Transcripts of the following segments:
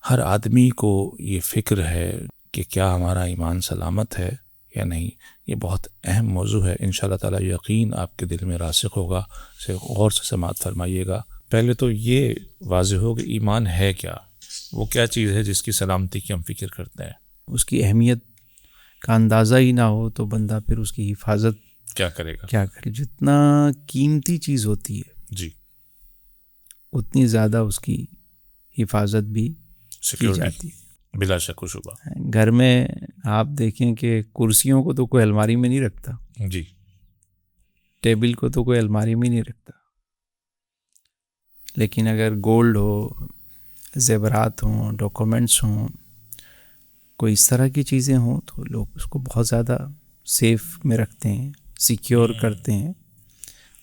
ہر آدمی کو یہ فکر ہے کہ کیا ہمارا ایمان سلامت ہے یا نہیں. یہ بہت اہم موضوع ہے. انشاءاللہ تعالی یقین آپ کے دل میں راسخ ہوگا. اسے غور سے سماعت فرمائیے گا. پہلے تو یہ واضح ہو کہ ایمان ہے کیا، وہ کیا چیز ہے جس کی سلامتی کی ہم فکر کرتے ہیں. اس کی اہمیت کا اندازہ ہی نہ ہو تو بندہ پھر اس کی حفاظت کیا کرے گا؟ کیا کرے. جتنا قیمتی چیز ہوتی ہے جی، اتنی زیادہ اس کی حفاظت بھی کی سیکیورٹی جاتی ہے. بلا شک و شبہ. گھر میں آپ دیکھیں کہ کرسیوں کو تو کوئی الماری میں نہیں رکھتا، جی، ٹیبل کو تو کوئی الماری میں نہیں رکھتا، لیکن اگر گولڈ ہو، زیورات ہوں، ڈاکومنٹس ہوں، کوئی اس طرح کی چیزیں ہوں تو لوگ اس کو بہت زیادہ سیف میں رکھتے ہیں، سیکیور کرتے ہیں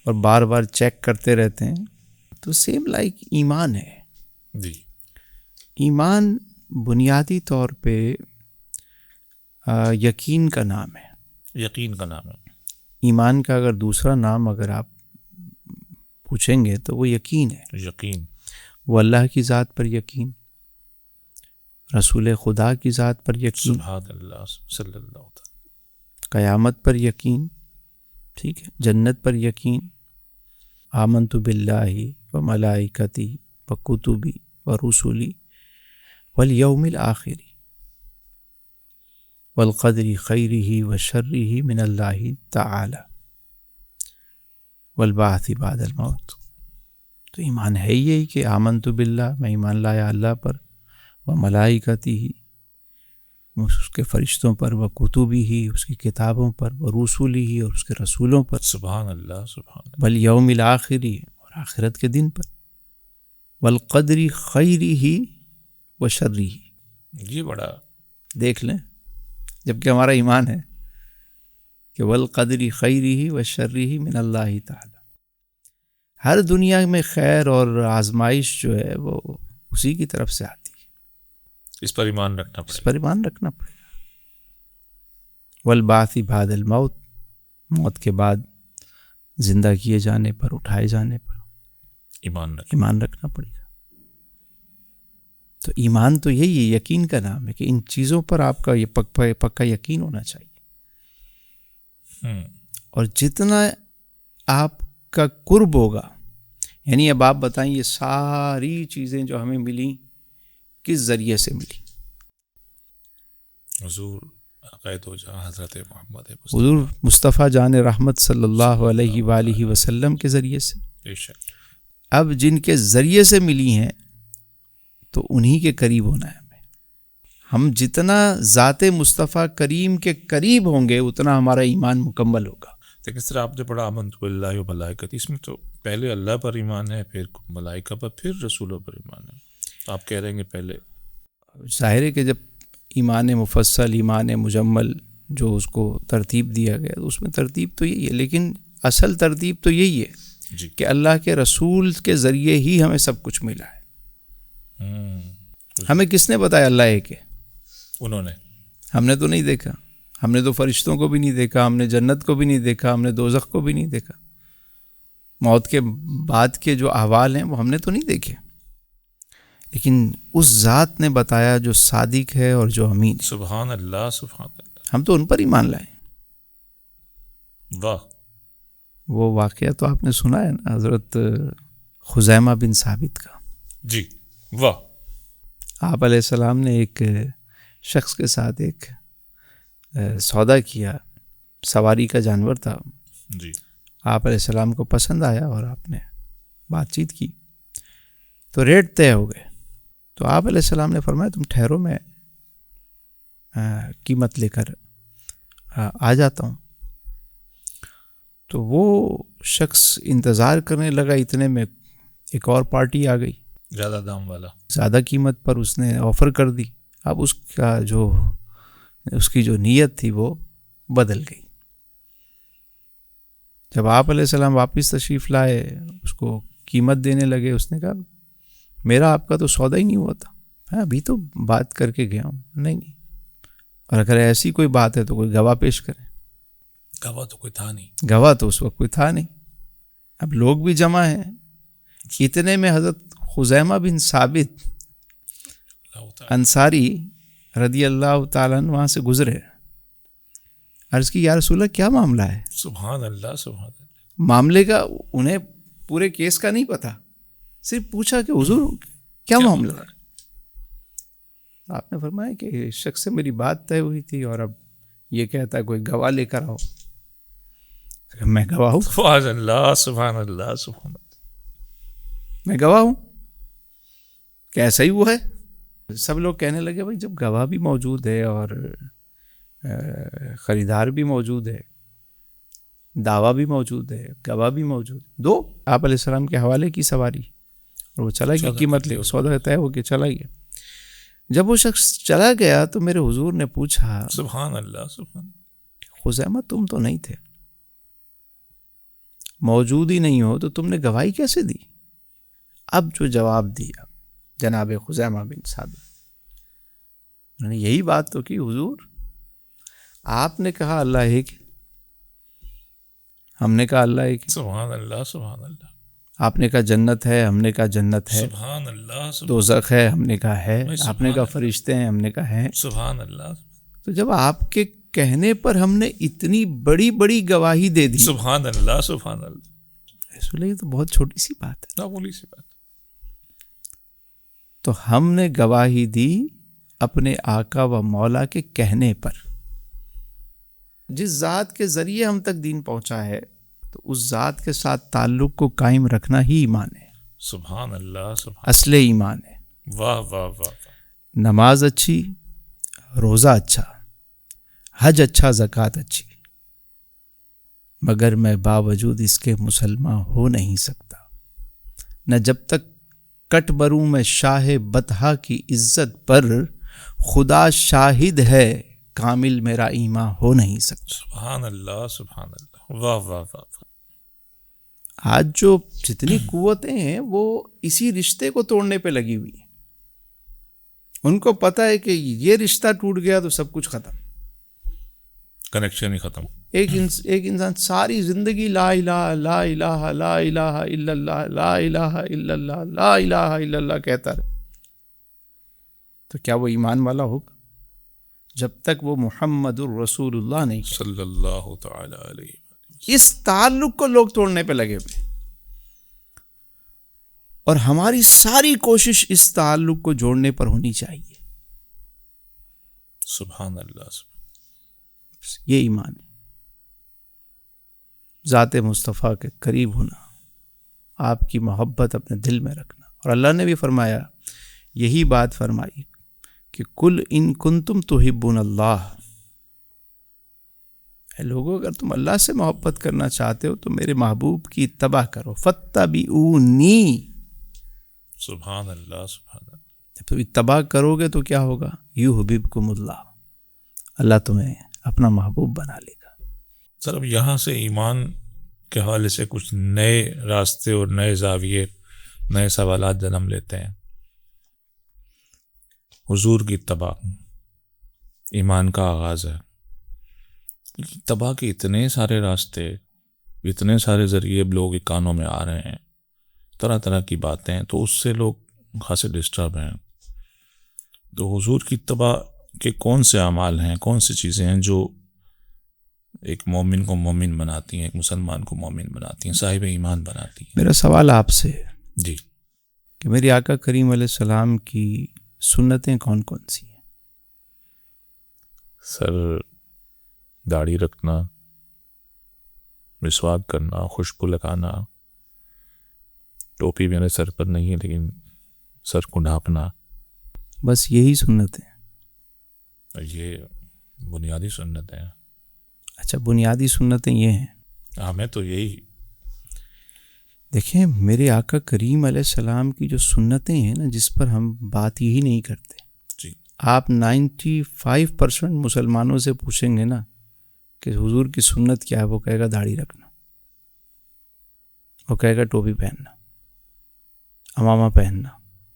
اور بار بار چیک کرتے رہتے ہیں. تو سیم لائک ایمان ہے. جی، ایمان بنیادی طور پہ یقین کا نام ہے. یقین کا نام ہے. ایمان کا اگر دوسرا نام اگر آپ پوچھیں گے تو وہ یقین ہے. یقین، وہ اللہ کی ذات پر یقین، رسول خدا کی ذات پر یقین، سبحان اللہ صلی اللہ تعالی، قیامت پر یقین، ٹھیک ہے، جنت پر یقین. آمنت باللہ و ملائکتی و کتبی و رسولی والیوم الآخر والقدر خیرہ و شرہ من اللہ تعالی والبعث بعد الموت. تو ایمان ہے یہی کہ آمنت باللہ، میں ایمان لایا اللہ پر، و ملائکتی ہی، اس کے فرشتوں پر، و کتبی ہی، اس کی کتابوں پر، و رسولی ہی، اور اس کے رسولوں پر، سبحان اللہ سبحان اللہ، والیوم الآخری، اور آخرت کے دن پر، والقدر خیرہ و شرہ. یہ بڑا دیکھ لیں، جبکہ ہمارا ایمان ہے کہ والقدر خیرہ و شرہ من اللہ تعالی. ہر دنیا میں خیر اور آزمائش جو ہے وہ اسی کی طرف سے آتی ہے. اس پر ایمان رکھنا پڑے. اس پر ایمان رکھنا پڑے گا. والبعث بعد الموت، موت کے بعد زندہ کیے جانے پر، اٹھائے جانے پر ایمان رکھنا پڑے گا. تو ایمان تو یہی ہے، یقین کا نام ہے کہ ان چیزوں پر آپ کا یہ پکا یقین ہونا چاہیے. اور جتنا آپ کا قرب ہوگا، یعنی اب آپ بتائیں یہ ساری چیزیں جو ہمیں ملیں کس ذریعے سے ملی؟ حضور عقائد و جہاں حضرت محمد حضور مصطفیٰ جان رحمت صلی اللہ علیہ وآلہ وسلم کے ذریعے سے. بے شک. اب جن کے ذریعے سے ملی ہیں تو انہی کے قریب ہونا ہے. ہم جتنا ذات مصطفیٰ کریم کے قریب ہوں گے اتنا ہمارا ایمان مکمل ہوگا. لیکن سر آپ نے پڑھا آمنت باللہ و ملائکتی، اس میں تو پہلے اللہ پر ایمان ہے، پھر ملائکہ پر، پھر رسولوں پر ایمان ہے. آپ کہہ رہے ہیں کہ پہلے ظاہر ہے کہ جب ایمان مفصل، ایمان مجمل جو اس کو ترتیب دیا گیا تو اس میں ترتیب تو یہی ہے، لیکن اصل ترتیب تو یہی ہے جی کہ اللہ کے رسول کے ذریعے ہی ہمیں سب کچھ ملا ہے. ہمیں کس نے بتایا اللہ ایک ہے؟ انہوں نے. ہم نے تو نہیں دیکھا، ہم نے تو فرشتوں کو بھی نہیں دیکھا، ہم نے جنت کو بھی نہیں دیکھا، ہم نے دوزخ کو بھی نہیں دیکھا. موت کے بعد کے جو احوال ہیں وہ ہم نے تو نہیں دیکھے، لیکن اس ذات نے بتایا جو صادق ہے اور جو امین ہے. سبحان اللہ سبحان اللہ. ہم تو ان پر ایمان لائے. واہ. وہ واقعہ تو آپ نے سنا ہے نا، حضرت خزیمہ بن ثابت کا. جی واہ. آپ علیہ السلام نے ایک شخص کے ساتھ ایک سودا کیا، سواری کا جانور تھا. جی. آپ علیہ السلام کو پسند آیا اور آپ نے بات چیت کی تو ریٹ طے ہو گئے. تو آپ علیہ السلام نے فرمایا تم ٹھہرو، میں قیمت لے کر آ جاتا ہوں. تو وہ شخص انتظار کرنے لگا، اتنے میں ایک اور پارٹی آ گئی، زیادہ دام والا، زیادہ قیمت پر اس نے آفر کر دی. اب اس کی جو نیت تھی وہ بدل گئی. جب آپ علیہ السلام واپس تشریف لائے، اس کو قیمت دینے لگے، اس نے کہا میرا آپ کا تو سودا ہی نہیں ہوا تھا، میں ابھی تو بات کر کے گیا ہوں. نہیں، اور اگر ایسی کوئی بات ہے تو کوئی گواہ پیش کرے. گواہ تو کوئی تھا نہیں. گواہ تو اس وقت کوئی تھا نہیں. اب لوگ بھی جمع ہیں. اتنے میں حضرت خزیمہ بن ثابت انصاری رضی اللہ تعالیٰ عنہ وہاں سے گزرے. عرض کی یا رسول اللہ کیا معاملہ ہے؟ سبحان اللہ سبحان اللہ. معاملے کا انہیں پورے کیس کا نہیں پتا, صرف پوچھا کہ حضور کیا معاملہ ہے؟ آپ نے فرمایا کہ اس شخص سے میری بات طے ہوئی تھی اور اب یہ کہتا ہے کوئی گواہ لے کر آؤ. میں گواہ ہوں. سبحان اللہ سبحان اللہ سبحان اللہ. میں گواہ ہوں کہ ایسا ہی وہ ہے. سب لوگ کہنے لگے بھائی جب گواہ بھی موجود ہے اور خریدار بھی موجود ہے, دعویٰ بھی موجود ہے, گواہ بھی موجود, دو. آپ علیہ السلام کے حوالے کی سواری اور وہ چلا گیا, قیمت لے سودا طے ہو کے چلا گیا. جب وہ شخص چلا گیا تو میرے حضور نے پوچھا سبحان اللہ سبحان اللہ, خزیمہ تم تو نہیں تھے, موجود ہی نہیں ہو تو تم نے گواہی کیسے دی؟ اب جو جواب دیا جناب خزیمہ بن ثابت, انہوں نے یہی بات تو کی حضور آپ نے کہا اللہ ایک, ہم نے کہا اللہ ایک. سبحان اللہ سبحان اللہ. آپ نے کہا جنت ہے, ہم نے کہا جنت ہے. سبحان اللہ. دوزخ ہے, ہم نے کہا ہے. آپ نے کہا فرشتے ہیں, ہم نے کہا ہے. سبحان اللہ. تو جب آپ کے کہنے پر ہم نے اتنی بڑی بڑی گواہی دے دی, سبحان اللہ سبحان اللہ, رسول یہ تو بہت چھوٹی سی بات ہے, معمولی سی بات. تو ہم نے گواہی دی اپنے آقا و مولا کے کہنے پر. جس ذات کے ذریعے ہم تک دین پہنچا ہے تو اس ذات کے ساتھ تعلق کو قائم رکھنا ہی ایمان ہے. سبحان اللہ سبحان اصل ایمان ہے. واہ واہ واہ. نماز اچھی, روزہ اچھا, حج اچھا, زکوٰۃ اچھی, مگر میں باوجود اس کے مسلمان ہو نہیں سکتا نہ جب تک کٹ بروں میں شاہ بطحا کی عزت پر خدا شاہد ہے کامل میرا ایمان ہو نہیں سکتا. سبحان اللہ سبحان اللہ. واہ واہ واہ. آج جو جتنی قوتیں ہیں وہ اسی رشتے کو توڑنے پہ لگی ہوئی ہیں. ان کو پتہ ہے کہ یہ رشتہ ٹوٹ گیا تو سب کچھ ختم, کنیکشن ہی ختم. ایک انسان ساری زندگی لا الہ لا الہ لا الہ الا اللہ لا الہ الا اللہ لا الہ الا اللہ کہتا رہے, تو کیا وہ ایمان والا ہوگا؟ جب تک وہ محمد الرسول اللہ نہیں صلی اللہ تعالی علیہ وسلم. اس تعلق کو لوگ توڑنے پہ لگے ہوئے, اور ہماری ساری کوشش اس تعلق کو جوڑنے پر ہونی چاہیے. سبحان اللہ سبحان. یہ ایمان ہے. ذات مصطفیٰ کے قریب ہونا, آپ کی محبت اپنے دل میں رکھنا. اور اللہ نے بھی فرمایا, یہی بات فرمائی کہ کل ان کنتم تحبون اللہ, اے لوگو اگر تم اللہ سے محبت کرنا چاہتے ہو تو میرے محبوب کی اتباع کرو. فاتبعونی. سبحان اللہ سبحان اللہ. جب تم اتباع کرو گے تو کیا ہوگا؟ یحببکم اللہ, اللہ تمہیں اپنا محبوب بنا لے گا. سر اب یہاں سے ایمان کے حوالے سے کچھ نئے راستے اور نئے زاویے, نئے سوالات جنم لیتے ہیں. حضور کی اتباع ایمان کا آغاز ہے. اتباع کے اتنے سارے راستے, اتنے سارے ذریعے لوگ کانوں میں آ رہے ہیں, طرح طرح کی باتیں, تو اس سے لوگ خاصے ڈسٹرب ہیں. تو حضور کی اتباع کے کون سے اعمال ہیں, کون سی چیزیں ہیں جو ایک مومن کو مومن بناتی ہیں, ایک مسلمان کو مومن بناتی ہیں, صاحب ایمان بناتی ہیں؟ میرا سوال آپ سے جی کہ میرے آقا کریم علیہ السلام کی سنتیں کون کون سی ہیں؟ سر, داڑھی رکھنا, مسواک کرنا, خوشبو لگانا, ٹوپی میرے سر پر نہیں ہے لیکن سر کو ڈھانپنا, بس یہی سنتیں. یہ بنیادی سنتیں ہیں. اچھا, بنیادی سنتیں یہ ہیں. ہمیں تو یہی. دیکھیں میرے آقا کریم علیہ السلام کی جو سنتیں ہیں نا, جس پر ہم بات ہی نہیں کرتے. جی. آپ 95% مسلمانوں سے پوچھیں گے نا کہ حضور کی سنت کیا ہے, وہ کہے گا داڑھی رکھنا, وہ کہے گا ٹوپی پہننا, عمامہ پہننا,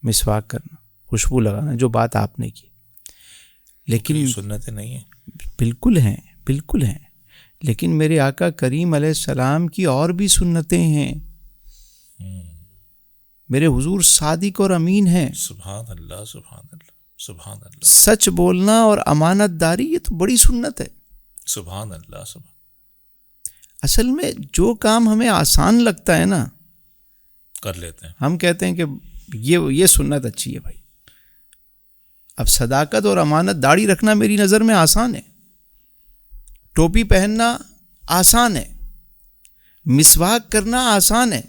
مسواک کرنا, خوشبو لگانا, جو بات آپ نے کی. لیکن سنتیں نہیں ہیں. بالکل ہیں, بالکل ہیں, لیکن میرے آقا کریم علیہ السلام کی اور بھی سنتیں ہیں. میرے حضور صادق اور امین ہیں. سبحان اللہ سبحان اللہ. سبحان اللہ، سچ بولنا اور امانت داری یہ تو بڑی سنت ہے. سبحان اللہ، سبحان. اصل میں جو کام ہمیں آسان لگتا ہے نا کر لیتے ہیں. ہم کہتے ہیں کہ یہ سنت اچھی ہے بھائی. اب صداقت اور امانت داڑھی رکھنا میری نظر میں آسان ہے، ٹوپی پہننا آسان ہے، مسواک کرنا آسان ہے،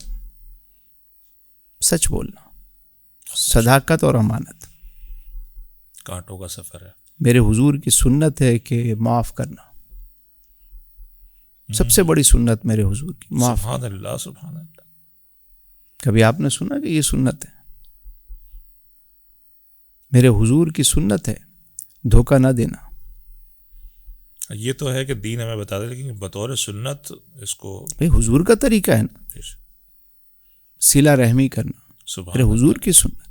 سچ بولنا، صداقت اور امانت کانٹوں کا سفر ہے. میرے حضور کی سنت ہے کہ معاف کرنا. سب سے بڑی سنت میرے حضور کی معاف. سبحان اللہ، سبحان اللہ. کبھی آپ نے سنا کہ یہ سنت ہے؟ میرے حضور کی سنت ہے دھوکہ نہ دینا. یہ تو ہے کہ دین ہمیں بتا دے، لیکن بطور سنت اس کو بھائی حضور کا طریقہ ہے نا صلہ رحمی کرنا. میرے حضور کی سنت ہے.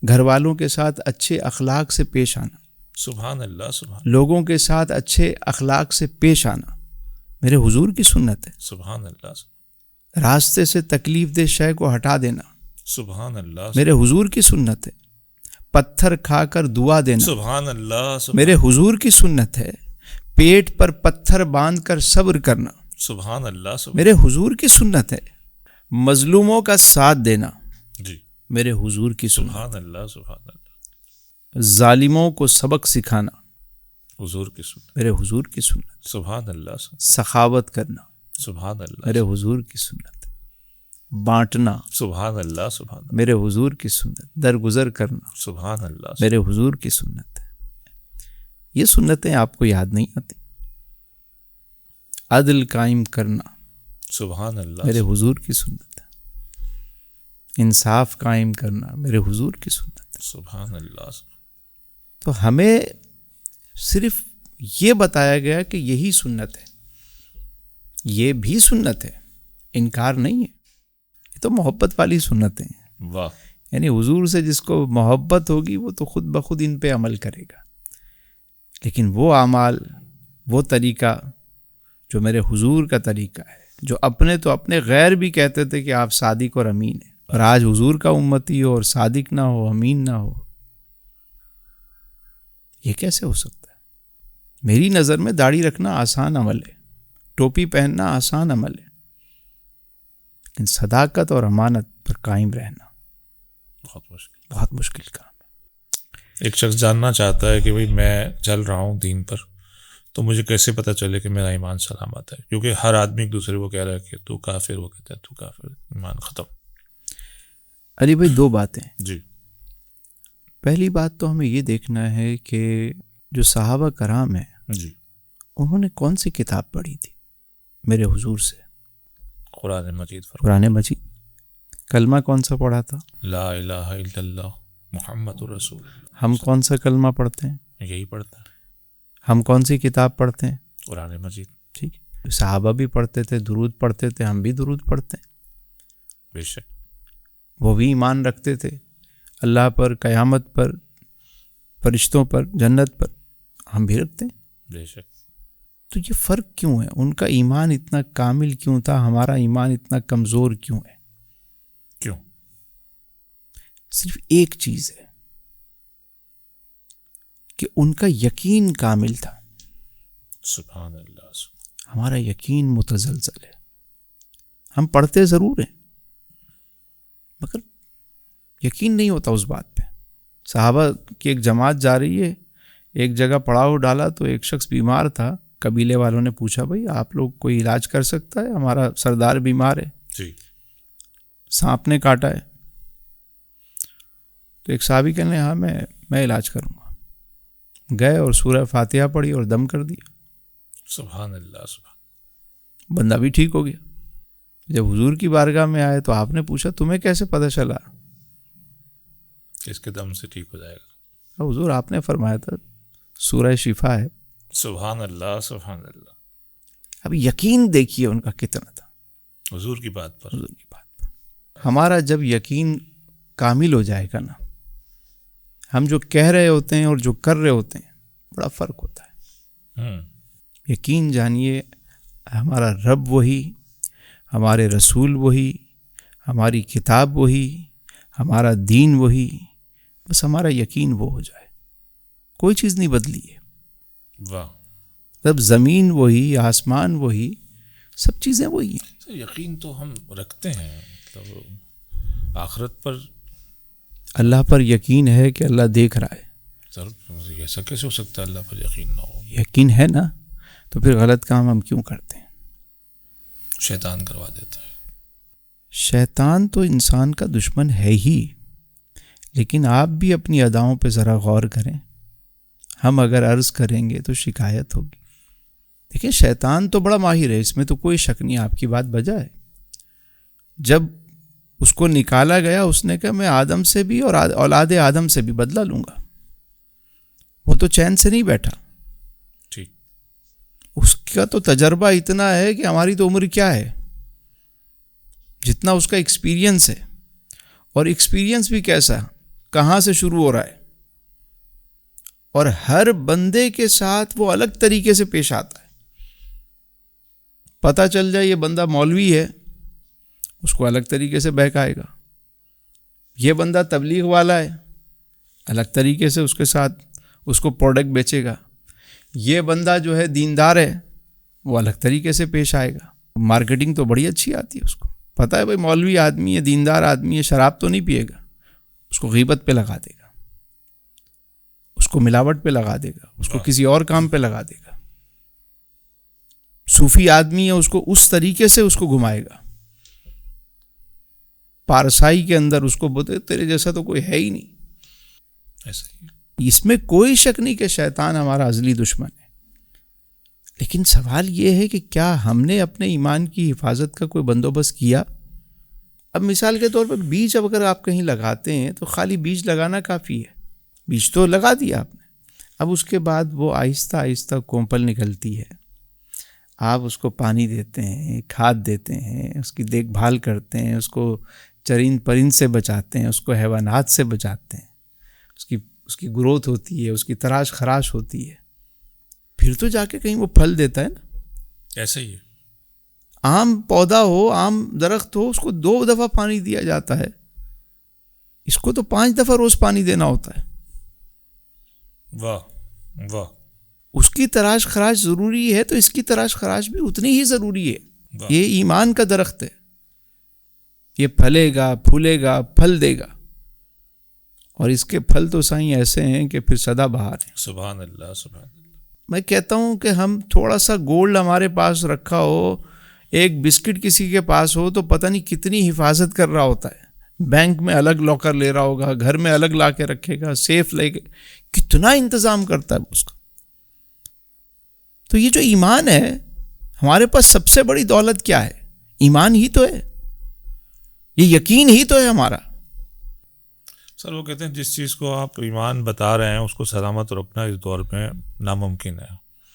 گھر والوں کے ساتھ اچھے اخلاق سے پیش آنا. سبحان اللہ، سبحان. لوگوں کے ساتھ اچھے اخلاق سے پیش آنا میرے حضور کی سنت ہے. سبحان اللہ. راستے سے تکلیف دہ شے کو ہٹا دینا سبحان اللہ. میرے حضور کی سنت ہے. پتھر کھا کر دعا دینا سبحان اللہ. میرے حضور کی سنت ہے. پیٹ پر پتھر باندھ کر صبر کرنا سبحان اللہ. میرے حضور کی سنت ہے. مظلوموں کا ساتھ دینا جی میرے حضور کی سنت. سبحان اللہ، سبحان اللہ. ظالموں کو سبق سکھانا حضور کی سنت. میرے حضور کی سنت. سبحان اللہ. سخاوت کرنا سبحان اللہ. میرے حضور کی سنت ہے. بانٹنا سبحان اللہ، سبحان اللہ. میرے حضور کی سنت. درگزر کرنا سبحان اللہ. میرے حضور کی سنت ہے. یہ سنتیں آپ کو یاد نہیں آتی. عدل قائم کرنا سبحان اللہ. میرے حضور کی سنت ہے. انصاف قائم کرنا میرے حضور کی سنت ہے. سبحان اللہ. تو ہمیں صرف یہ بتایا گیا کہ یہی سنت ہے. یہ بھی سنت ہے، انکار نہیں ہے. یہ تو محبت والی سنتیں ہیں. واہ. یعنی حضور سے جس کو محبت ہوگی وہ تو خود بخود ان پہ عمل کرے گا. لیکن وہ اعمال، وہ طریقہ جو میرے حضور کا طریقہ ہے، جو اپنے تو اپنے غیر بھی کہتے تھے کہ آپ صادق اور امین ہیں، اور آج حضور کا امتی ہو اور صادق نہ ہو، امین نہ ہو، یہ کیسے ہو سکتا ہے؟ میری نظر میں داڑھی رکھنا آسان عمل ہے، ٹوپی پہننا آسان عمل ہے، لیکن صداقت اور امانت پر قائم رہنا بہت مشکل کام ہے. ایک شخص جاننا چاہتا ہے کہ بھئی میں چل رہا ہوں دین پر، تو مجھے کیسے پتہ چلے کہ میرا ایمان سلامت ہے؟ کیونکہ ہر آدمی ایک دوسرے کو کہہ رہا ہے کہ تو کافر، وہ کہتا ہے تو کافر، ایمان ختم. علی بھائی دو باتیں. جی. پہلی بات تو ہمیں یہ دیکھنا ہے کہ جو صحابہ کرام ہیں جی انہوں نے کون سی کتاب پڑھی تھی میرے حضور سے؟ قرآن مجید. قرآن مجید. کلمہ کون سا پڑھا تھا؟ لا الہ الا اللہ محمد رسول اللہ. ہم کون سا کلمہ پڑھتے ہیں؟ یہی پڑھتا ہے. ہم کون سی کتاب پڑھتے ہیں؟ قرآن مجید. ٹھیک ہے. صحابہ بھی پڑھتے تھے، درود پڑھتے تھے، ہم بھی درود پڑھتے ہیں. بے شک. وہ بھی ایمان رکھتے تھے اللہ پر، قیامت پر، فرشتوں پر، جنت پر. ہم بھی رکھتے ہیں. بے شک. تو یہ فرق کیوں ہے؟ ان کا ایمان اتنا کامل کیوں تھا، ہمارا ایمان اتنا کمزور کیوں ہے؟ کیوں؟ صرف ایک چیز ہے کہ ان کا یقین کامل تھا. سبحان اللہ. ہمارا یقین متزلزل ہے. ہم پڑھتے ضرور ہیں مگر یقین نہیں ہوتا اس بات پہ. صحابہ کی ایک جماعت جا رہی ہے، ایک جگہ پڑاؤ ڈالا تو ایک شخص بیمار تھا. قبیلے والوں نے پوچھا بھائی آپ لوگ کوئی علاج کر سکتا ہے؟ ہمارا سردار بیمار ہے، جی سانپ نے کاٹا ہے. تو ایک صحابی کہنے لگے ہاں میں علاج کروں گا. گئے اور سورہ فاتحہ پڑھی اور دم کر دیا. سبحان اللہ. سبحان. بندہ بھی ٹھیک ہو گیا. جب حضور کی بارگاہ میں آئے تو آپ نے پوچھا تمہیں کیسے پتہ چلا اس کے دم سے ٹھیک ہو جائے گا؟ حضور آپ نے فرمایا تھا سورہ شفا ہے. سبحان اللہ. سبحان اللہ. اب یقین دیکھیے ان کا کتنا تھا حضور کی بات پر. حضور کی بات پر. ہمارا جب یقین کامل ہو جائے گا نا، ہم جو کہہ رہے ہوتے ہیں اور جو کر رہے ہوتے ہیں بڑا فرق ہوتا ہے. یقین جانیے ہمارا رب وہی، ہمارے رسول وہی، ہماری کتاب وہی، ہمارا دین وہی. بس ہمارا یقین وہ ہو جائے. کوئی چیز نہیں بدلی ہے. واہ. مطلب زمین وہی، آسمان وہی، سب چیزیں وہی ہیں. یقین تو ہم رکھتے ہیں، مطلب آخرت پر اللہ پر یقین ہے کہ اللہ دیکھ رہا ہے. سر ایسا کیسے ہو سکتا ہے اللہ پر یقین نہ ہو؟ یقین ہے نا، تو پھر غلط کام ہم کیوں کرتے ہیں؟ شیطان کروا دیتا ہے. شیطان تو انسان کا دشمن ہے ہی، لیکن آپ بھی اپنی اداؤں پہ ذرا غور کریں. ہم اگر عرض کریں گے تو شکایت ہوگی. دیکھیں شیطان تو بڑا ماہر ہے، اس میں تو کوئی شک نہیں، آپ کی بات بجا ہے. جب اس کو نکالا گیا اس نے کہا میں آدم سے بھی اور اولاد آدم سے بھی بدلہ لوں گا. وہ تو چین سے نہیں بیٹھا. ٹھیک. اس کا تو تجربہ اتنا ہے کہ ہماری تو عمر کیا ہے، جتنا اس کا ایکسپیرینس ہے. اور ایکسپیرینس بھی کیسا، کہاں سے شروع ہو رہا ہے، اور ہر بندے کے ساتھ وہ الگ طریقے سے پیش آتا ہے. پتہ چل جائے یہ بندہ مولوی ہے، اس کو الگ طریقے سے بہکائے گا. یہ بندہ تبلیغ والا ہے، الگ طریقے سے اس کے ساتھ اس کو پروڈکٹ بیچے گا. یہ بندہ جو ہے دیندار ہے، وہ الگ طریقے سے پیش آئے گا. مارکیٹنگ تو بڑی اچھی آتی ہے اس کو. پتہ ہے بھائی مولوی آدمی ہے، دیندار آدمی ہے، شراب تو نہیں پیے گا، اس کو غیبت پہ لگا دے گا، اس کو ملاوٹ پہ لگا دے گا، اس کو کسی اور کام پہ لگا دے گا. صوفی آدمی ہے، اس کو اس طریقے سے اس کو گھمائے گا. پارسائی کے اندر اس کو بولتے تیرے جیسا تو کوئی ہے ہی نہیں. ایسا ہی. اس میں کوئی شک نہیں کہ شیطان ہمارا ازلی دشمن ہے. لیکن سوال یہ ہے کہ کیا ہم نے اپنے ایمان کی حفاظت کا کوئی بندوبست کیا؟ اب مثال کے طور پر بیج اگر آپ کہیں لگاتے ہیں تو خالی بیج لگانا کافی ہے. بیج تو لگا دیا آپ نے، اب اس کے بعد وہ آہستہ آہستہ کومپل نکلتی ہے. آپ اس کو پانی دیتے ہیں، کھاد دیتے ہیں، اس کی دیکھ بھال کرتے ہیں، اس کو چرند پرند سے بچاتے ہیں، اس کو حیوانات سے بچاتے ہیں، اس کی گروتھ ہوتی ہے، اس کی تراش خراش ہوتی ہے، پھر تو جا کے کہیں وہ پھل دیتا ہے نا. ایسا ہی ہے. عام پودا ہو، عام درخت ہو، اس کو 2 دفعہ پانی دیا جاتا ہے، اس کو تو 5 دفعہ روز پانی دینا ہوتا ہے. واہ واہ. اس کی تراش خراش ضروری ہے تو اس کی تراش خراش بھی اتنی ہی ضروری ہے. واہ. یہ ایمان کا درخت ہے، یہ پھلے گا، پھولے گا، پھل دے گا، اور اس کے پھل تو سائیں ایسے ہیں کہ پھر سدا بہار ہیں. سبحان اللہ سبحان اللہ. میں کہتا ہوں کہ ہم تھوڑا سا گولڈ ہمارے پاس رکھا ہو، ایک بسکٹ کسی کے پاس ہو تو پتہ نہیں کتنی حفاظت کر رہا ہوتا ہے. بینک میں الگ لاکر لے رہا ہوگا، گھر میں الگ لا کے رکھے گا، سیف لے کے، کتنا انتظام کرتا ہے اس کا. تو یہ جو ایمان ہے، ہمارے پاس سب سے بڑی دولت کیا ہے؟ ایمان ہی تو ہے، یہ یقین ہی تو ہے ہمارا. سر وہ کہتے ہیں جس چیز کو آپ ایمان بتا رہے ہیں اس کو سلامت رکھنا اس دور میں ناممکن ہے.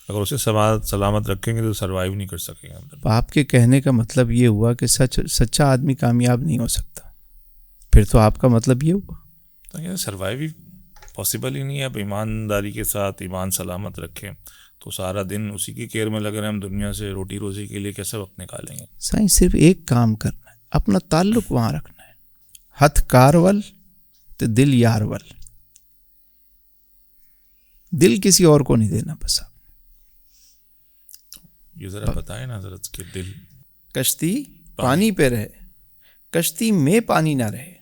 اگر اسے سلامت رکھیں گے تو سروائیو نہیں کر سکیں گے. آپ کے کہنے کا مطلب یہ ہوا کہ سچا آدمی کامیاب نہیں ہو سکتا. پھر تو آپ کا مطلب یہ ہوا تو یہ سروائیو پاسبل ہی نہیں ہے. اب ایمانداری کے ساتھ ایمان سلامت رکھیں تو سارا دن اسی کی کیئر میں لگ رہے ہیں. ہم دنیا سے روٹی روزی کے لیے کیسے وقت نکالیں گے؟ سائنس صرف ایک کام کرنا ہے، اپنا تعلق وہاں رکھنا ہے. ہتھ کارول تو دل یارول. دل کسی اور کو نہیں دینا. بس آپ یہ ذرا بتائیں نا حضرت کہ دل کشتی پانی پہ رہے، کشتی میں پانی نہ رہے.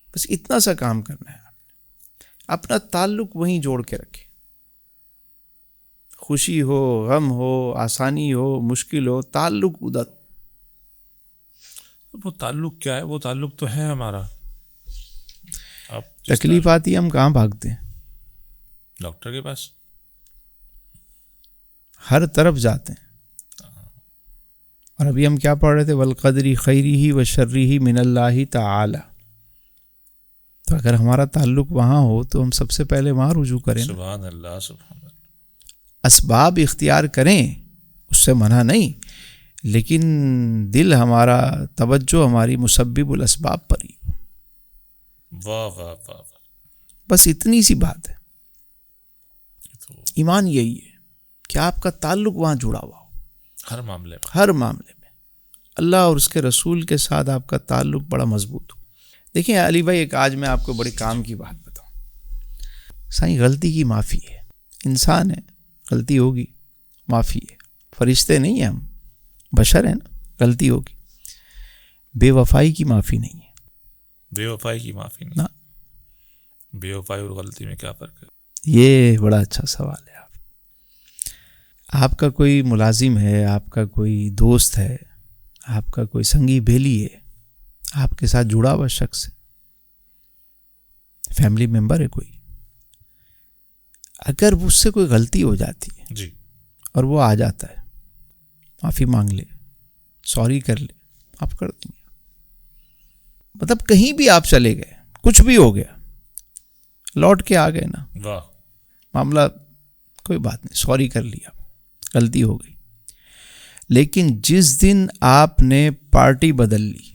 بس اتنا سا کام کرنا ہے. اپنا تعلق وہیں جوڑ کے رکھے. خوشی ہو، غم ہو، آسانی ہو، مشکل ہو، تعلق ادھر ہو. وہ تعلق کیا ہے؟ وہ تعلق تو ہے ہمارا. تکلیف آتی ہے ہم کہاں بھاگتے ہیں؟ ڈاکٹر کے پاس. ہر طرف جاتے ہیں. اور ابھی ہم کیا پڑھ رہے تھے؟ والقدر خیرہ و شرہ من اللہ تعالی. تو اگر ہمارا تعلق وہاں ہو تو ہم سب سے پہلے وہاں رجوع کریں. سبحان اللہ سبحان اللہ. اسباب اختیار کریں، اس سے منع نہیں، لیکن دل ہمارا، توجہ ہماری مسبب الاسباب پر ہی. واہ واہ واہ. بس اتنی سی بات ہے. ایمان یہی ہے کہ آپ کا تعلق وہاں جڑا ہوا ہو. ہر معاملے میں، ہر معاملے میں اللہ اور اس کے رسول کے ساتھ آپ کا تعلق بڑا مضبوط ہو. دیکھیں علی بھائی، ایک آج میں آپ کو بڑے کام کی بات بتاؤں. سائیں غلطی کی معافی ہے. انسان ہے, غلطی ہوگی, معافی ہے. فرشتے نہیں ہیں ہم, بشر ہیں نا, غلطی ہوگی. بے وفائی کی معافی نہیں ہے. بے وفائی کی معافی نہیں. نا, بے وفائی اور غلطی میں کیا فرق ہے؟ یہ بڑا اچھا سوال ہے. آپ کا کوئی ملازم ہے, آپ کا کوئی دوست ہے, آپ کا کوئی سنگی بیلی ہے, آپ کے ساتھ جڑا ہوا شخص ہے, فیملی ممبر ہے کوئی, اگر اس سے کوئی غلطی ہو جاتی ہے جی, اور وہ آ جاتا ہے, معافی مانگ لے, سوری کر لے, آپ کر دیں گے. مطلب کہیں بھی آپ چلے گئے, کچھ بھی ہو گیا, لوٹ کے آ گئے نا, واہ, معاملہ کوئی بات نہیں, سوری کر لیا, غلطی ہو گئی. لیکن جس دن آپ نے پارٹی بدل لی,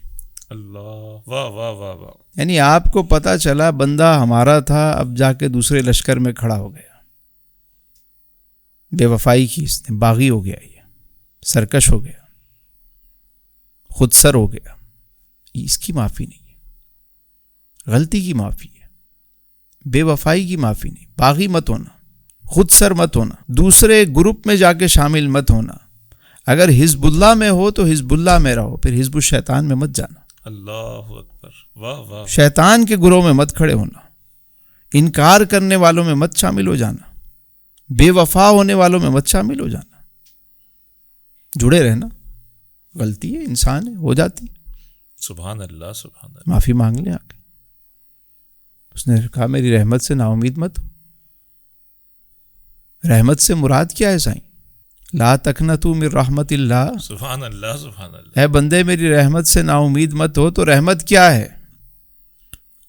اللہ, واہ واہ واہ واہ, یعنی آپ کو پتا چلا بندہ ہمارا تھا, اب جا کے دوسرے لشکر میں کھڑا ہو گیا, بے وفائی کی اس نے, باغی ہو گیا, یہ سرکش ہو گیا, خود سر ہو گیا, اس کی معافی نہیں ہے. غلطی کی معافی ہے, بے وفائی کی معافی نہیں. باغی مت ہونا, خود سر مت ہونا, دوسرے گروپ میں جا کے شامل مت ہونا. اگر حزب اللہ میں ہو تو حزب اللہ میں رہو, پھر حزب الشیطان میں مت جانا. اللہ اکبر, واہ واہ, شیطان کے گروہ میں مت کھڑے ہونا, انکار کرنے والوں میں مت شامل ہو جانا, بے وفا ہونے والوں میں مت شامل ہو جانا. جڑے رہنا. غلطی ہے, انسان ہے, ہو جاتی. سبحان اللہ, سبحان اللہ. معافی مانگ لیں آ کے. اس نے کہا میری رحمت سے نا امید مت ہو. رحمت سے مراد کیا ہے سائیں؟ لا تقنطوا من رحمت اللہ. سبحان اللہ, سبحان اللہ. اے بندے میری رحمت سے نا امید مت ہو. تو رحمت کیا ہے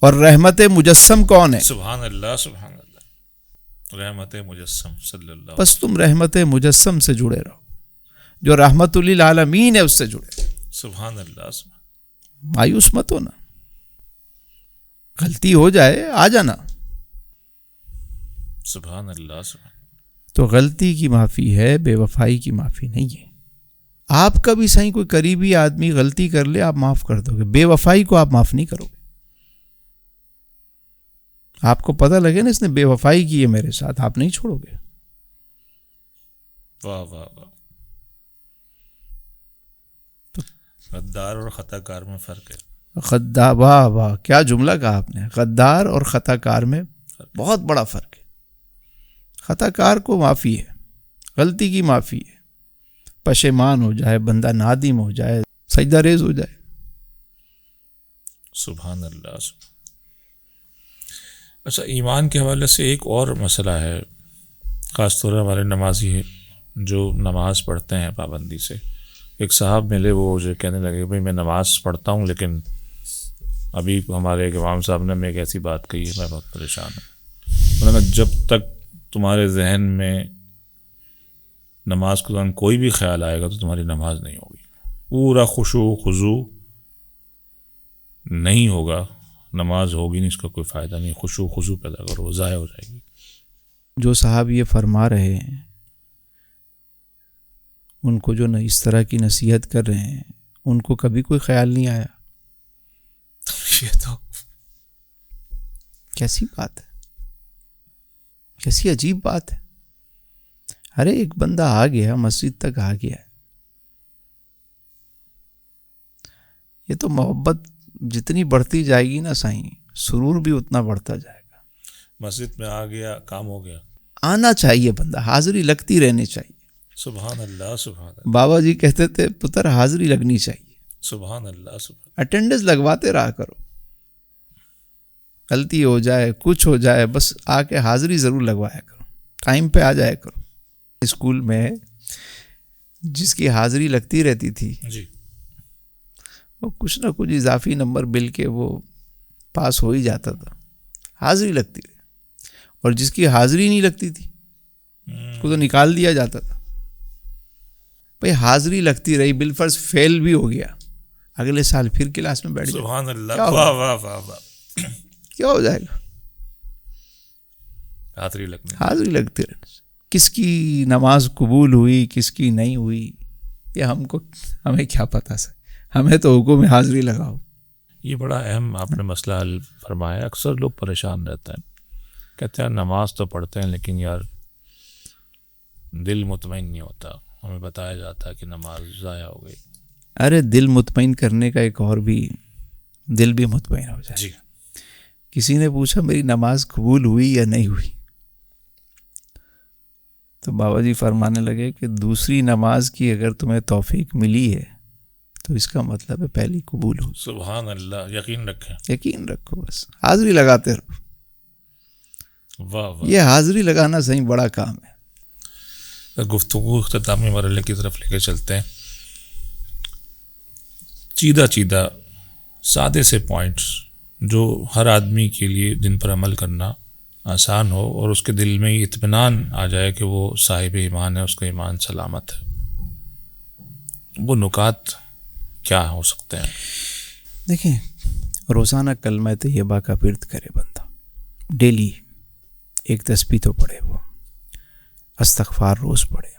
اور رحمت مجسم کون ہے؟ سبحان اللہ, سبحان اللہ. رحمت مجسم صلی اللہ. بس تم رحمت مجسم سے جڑے رہو, جو رحمت للعالمین ہے اس سے جڑے. سبحان اللہ, سبحان. مایوس مت ہونا. غلطی ہو جائے آ جانا. سبحان اللہ, سبحان. تو غلطی کی معافی ہے, بے وفائی کی معافی نہیں ہے. آپ کا بھی صحیح کوئی قریبی آدمی غلطی کر لے, آپ معاف کر دو گے. بے وفائی کو آپ معاف نہیں کرو گے. آپ کو پتہ لگے نا اس نے بے وفائی کی ہے میرے ساتھ, آپ نہیں چھوڑو گے. واہ واہ واہ. غدار اور خطا کار میں فرق ہے. غدار, واہ واہ, کیا جملہ کہا آپ نے. غدار اور خطا کار میں بہت بڑا فرق ہے. خطا کار کو معافی ہے, غلطی کی معافی ہے, پشیمان ہو جائے بندہ, نادم ہو جائے, سجدہ ریز ہو جائے. سبحان اللہ, سبحان. اچھا, ایمان کے حوالے سے ایک اور مسئلہ ہے, خاص طور پر ہمارے نمازی ہیں جو نماز پڑھتے ہیں پابندی سے. ایک صاحب ملے, وہ جو کہنے لگے بھائی میں نماز پڑھتا ہوں لیکن ابھی ہمارے ایک امام صاحب نے ایک ایسی بات کہی ہے, میں بہت پریشان ہوں. انہوں نے جب تک تمہارے ذہن میں نماز کے دوران کوئی بھی خیال آئے گا تو تمہاری نماز نہیں ہوگی. پورا خشوع خضوع نہیں ہوگا, نماز ہوگی نہیں, اس کا کوئی فائدہ نہیں. خشوع خضوع پیدا کرو, وہ ضائع ہو جائے گی. جو صاحب یہ فرما رہے ہیں, ان کو جو اس طرح کی نصیحت کر رہے ہیں, ان کو کبھی کوئی خیال نہیں آیا؟ یہ تو کیسی بات ہے, کیسی عجیب بات ہے. ارے ایک بندہ آ گیا, مسجد تک آ گیا ہے, یہ تو محبت جتنی بڑھتی جائے گی نا سائیں, سرور بھی اتنا بڑھتا جائے گا. مسجد میں آ گیا, کام ہو گیا. آنا چاہیے بندہ, حاضری لگتی رہنی چاہیے. سبحان اللہ, سبحان اللہ. بابا جی کہتے تھے پتر حاضری لگنی چاہیے. سبحان اللہ, سبحان. اٹینڈنس لگواتے رہا کرو. غلطی ہو جائے, کچھ ہو جائے, بس آ کے حاضری ضرور لگوایا کرو, ٹائم پہ آ جایا کرو. اسکول میں جس کی حاضری لگتی رہتی تھی, جی, وہ کچھ نہ کچھ اضافی نمبر مل کے وہ پاس ہو ہی جاتا تھا. حاضری لگتی رہی. اور جس کی حاضری نہیں لگتی تھی اس کو تو نکال دیا جاتا تھا. بھئی حاضری لگتی رہی, بالفرض فیل بھی ہو گیا, اگلے سال پھر کلاس میں بیٹھ جائے. سبحان اللہ, واہ واہ واہ واہ. کیا ہو جائے گا؟ حاضری لگنے, حاضری لگتی رہے. کس کی نماز قبول ہوئی, کس کی نہیں ہوئی, یہ ہمیں کیا پتہ سر. ہمیں تو حکم حاضری لگاؤ. یہ بڑا اہم آپ نے مسئلہ حل فرمایا. اکثر لوگ پریشان رہتے ہیں کہتے ہیں نماز تو پڑھتے ہیں لیکن یار دل مطمئن نہیں ہوتا، ہمیں بتایا جاتا ہے کہ نماز ضائع ہو گئی. ارے دل مطمئن کرنے کا ایک اور بھی، دل بھی مطمئن ہو جائے. جی. کسی نے پوچھا میری نماز قبول ہوئی یا نہیں ہوئی، تو بابا جی فرمانے لگے کہ دوسری نماز کی اگر تمہیں توفیق ملی ہے تو اس کا مطلب ہے پہلی قبول ہو. سبحان اللہ. یقین رکھیں، یقین رکھو، بس حاضری لگاتے رہو. واہ واہ. یہ حاضری لگانا صحیح بڑا کام ہے. گفتگو اختتامی مرحلے کی طرف لے کے چلتے ہیں. چیدہ سادے سے پوائنٹس جو ہر آدمی کے لیے جن پر عمل کرنا آسان ہو اور اس کے دل میں اطمینان آ جائے کہ وہ صاحب ایمان ہے، اس کا ایمان سلامت ہے. وہ نکات کیا ہو سکتے ہیں؟ دیکھیں، روزانہ کلمہ طیبہ کا ورد کرے بندہ، ڈیلی ایک تسبیح تو پڑھے، وہ استغفار روز پڑھے،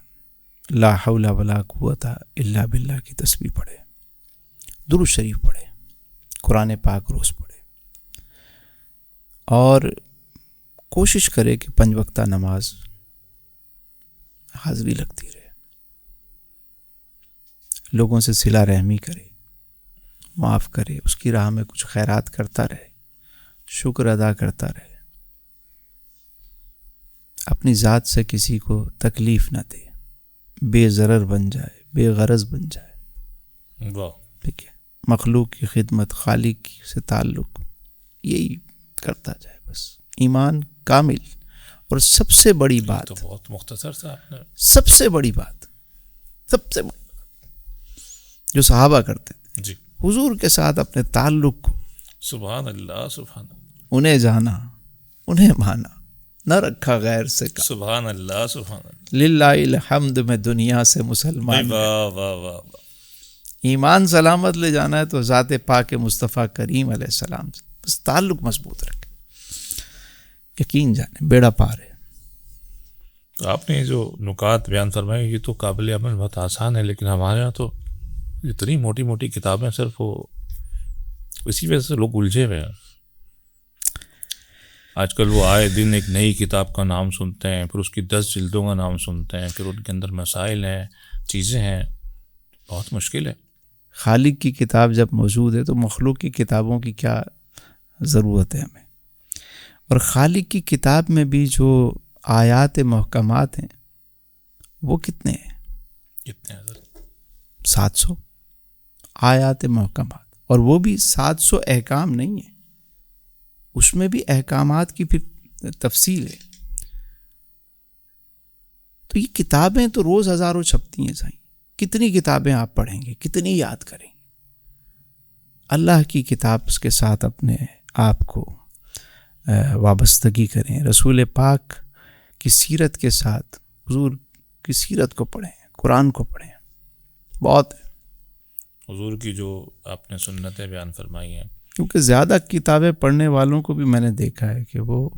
لا حول ولا قوت الا باللہ کی تسبیح پڑھے، درود شریف پڑھے، قرآن پاک روز پڑھے، اور کوشش کرے کہ 5 وقتہ نماز حاضری لگتی رہے، لوگوں سے صلہ رحمی کرے، معاف کرے، اس کی راہ میں کچھ خیرات کرتا رہے، شکر ادا کرتا رہے، اپنی ذات سے کسی کو تکلیف نہ دے، بے ضرر بن جائے، بے غرض بن جائے. واہ. ٹھیک ہے، مخلوق کی خدمت، خالق سے تعلق، یہی کرتا جائے بس. ایمان کامل. اور سب سے بڑی بات، تو بہت مختصر تھا آپ نے. سب سے بڑی بات جو صحابہ کرتے تھے، جی. حضور کے ساتھ اپنے تعلق کو، سبحان اللہ سبحان اللہ. انہیں جانا، انہیں مانا، نہ رکھا غیر سے کا. سبحان اللہ سبحان اللہ. للہ الحمد میں دنیا سے مسلمان. واہ واہ واہ. ایمان سلامت لے جانا ہے تو ذات پاک مصطفیٰ کریم علیہ السلام سے بس تعلق مضبوط رکھے، یقین جانے بیڑا پار ہے. تو آپ نے جو نکات بیان فرمائے یہ تو قابل عمل بہت آسان ہے، لیکن ہمارے یہاں تو اتنی موٹی موٹی کتابیں، صرف وہ اسی وجہ سے لوگ الجھے ہوئے ہیں. آج کل وہ آئے دن ایک نئی کتاب کا نام سنتے ہیں، پھر اس کی 10 جلدوں کا نام سنتے ہیں، پھر ان کے اندر مسائل ہیں، چیزیں ہیں. بہت مشکل ہے. خالق کی کتاب جب موجود ہے تو مخلوق کی کتابوں کی کیا ضرورت ہے ہمیں. اور خالق کی کتاب میں بھی جو آیات محکمات ہیں وہ کتنے ہیں؟ کتنے ہیں؟ 700 آیات محکمات. اور وہ بھی 700 احکام نہیں ہیں، اس میں بھی احکامات کی پھر تفصیل ہے. تو یہ کتابیں تو روز ہزاروں چھپتی ہیں. سائیں کتنی کتابیں آپ پڑھیں گے، کتنی یاد کریں گے؟ اللہ کی کتاب کے ساتھ اپنے آپ کو وابستگی کریں، رسول پاک کی سیرت کے ساتھ حضور کی سیرت کو پڑھیں، قرآن کو پڑھیں. بہت ہے حضور کی جو آپ نے سنتیں بیان فرمائی ہیں. کیونکہ زیادہ کتابیں پڑھنے والوں کو بھی میں نے دیکھا ہے کہ وہ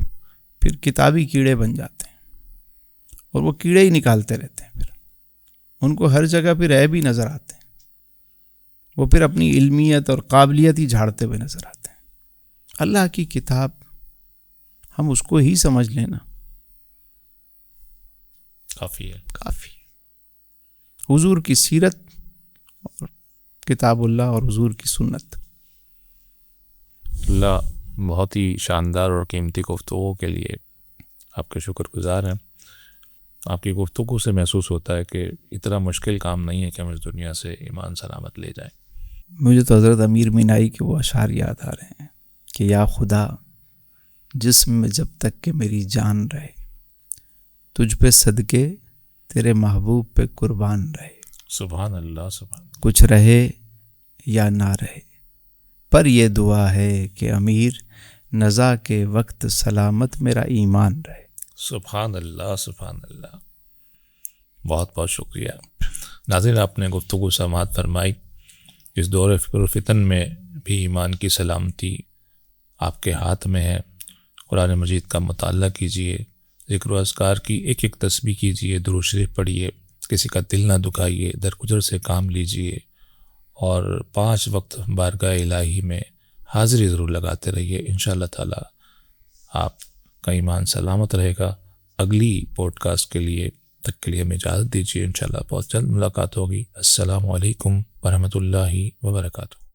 پھر کتابی کیڑے بن جاتے ہیں، اور وہ کیڑے ہی نکالتے رہتے ہیں. پھر ان کو ہر جگہ پھر عیب ہی نظر آتے ہیں، وہ پھر اپنی علمیت اور قابلیت ہی جھاڑتے ہوئے نظر آتے ہیں. اللہ کی کتاب ہم اس کو ہی سمجھ لینا کافی ہے. کافی. حضور کی سیرت اور کتاب اللہ اور حضور کی سنت. اللہ بہت ہی شاندار اور قیمتی گفتگو کے لیے آپ کے شکر گزار ہیں. آپ کی گفتگو سے محسوس ہوتا ہے کہ اتنا مشکل کام نہیں ہے کہ ہم اس دنیا سے ایمان سلامت لے جائیں. مجھے تو حضرت امیر مینائی کے وہ اشعار یاد آ رہے ہیں کہ یا خدا جسم میں جب تک کہ میری جان رہے، تجھ پہ صدقے تیرے محبوب پہ قربان رہے. سبحان اللہ سبحان اللہ. کچھ رہے یا نہ رہے، پر یہ دعا ہے کہ امیر نزا کے وقت سلامت میرا ایمان رہے. سبحان اللہ سبحان اللہ. بہت بہت شکریہ. ناظرین، آپ نے گفتگو سماعت فرمائی. اس دور فکر و فتن میں بھی ایمان کی سلامتی آپ کے ہاتھ میں ہے. قرآن مجید کا مطالعہ کیجیے، ذکر و اذکار کی ایک ایک تسبیح کیجیے، درود شریف پڑھیے، کسی کا دل نہ دکھائیے، درگزر سے کام لیجیے، اور 5 وقت بارگاہ الہی میں حاضری ضرور لگاتے رہیے. انشاءاللہ تعالی آپ کا ایمان سلامت رہے گا۔ اگلی پوڈ کاسٹ کے لیے تک کے لیے ہمیں اجازت دیجیے، انشاءاللہ بہت جلد ملاقات ہوگی۔ السلام علیکم ورحمۃ اللہ وبرکاتہ۔